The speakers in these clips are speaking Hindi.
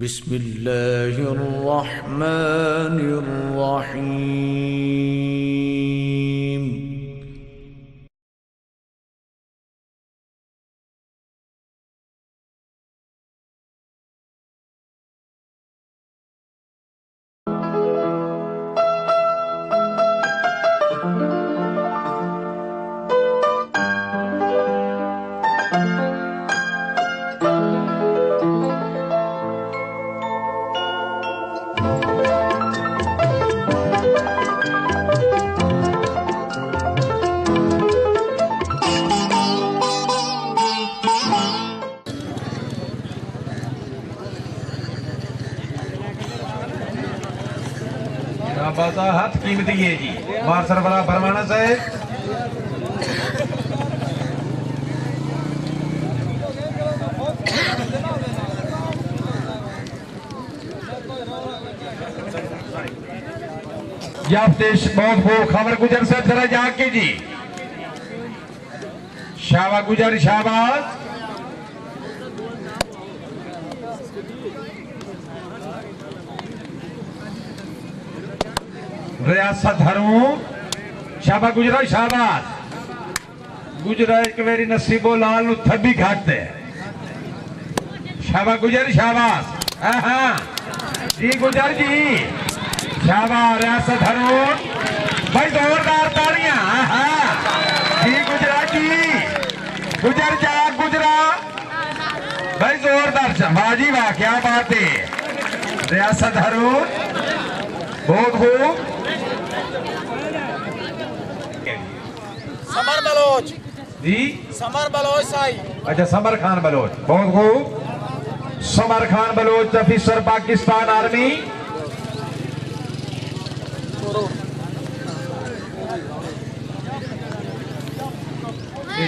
बिस्मिल्लाहिर्रहमानिर्रहीम। हाथ कीमती है जी। मार सरबरा फरमाना साहेब। याफ्तेश बहुत वो खबर गुजर से जरा जाके जी। शाबा गुजर शाबाश। रियासत हरू शाबा गुजरा शाबाश। गुजरा एक मेरी नसीबो लाल थबी घाटते शाबा गुजर शाबाश। हाँ जी गुजर जी शाबाश। रियासत हरू भाई जोरदार तालियां। जी गुजरा जी गुजर जा गुजरा भाई जोरदार वाह जी वाह क्या बात है। रियासत हरू बहुत खूब। समर बलोच जी समर बलोच साई। अच्छा समर खान बलोच बहुत खूब। Samar Khan Baloch officer Pakistan army.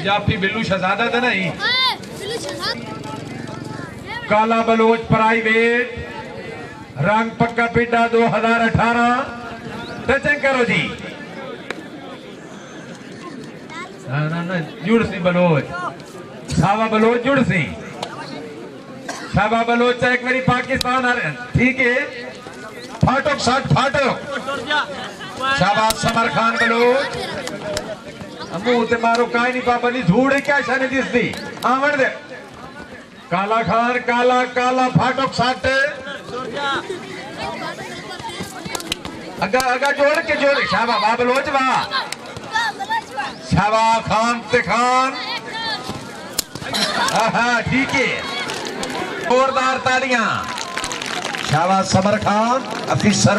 जाफी बिल्लू शहजादा था नहीं। काला बलोच प्राइवेट रंग पक्का पिंडा 2018 टचिंग करो जी। ना जुड़ सी बलोच शाबा बलोच जुड़ सी शाबा बलोच एक मेरी पाकिस्तान ठीक है। फाटक साठ फाटक शाबाश। समर खान बलोच मुंह ते मारो काई नहीं पाबंदी धूड़ क्या शाने दिसदी आवड़ दे। काला खान काला काला फाटक साठ अगा अगा जोड़ के जोड़ शाबा बा बलोच वाह। शाबा खान ते खान ठीक है जोरदार तालियां। शाबाश समर खान ऑफिसर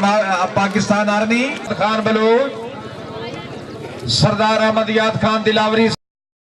पाकिस्तान आर्मी। खान बलोच सरदार अहमद याद खान दिलावरी।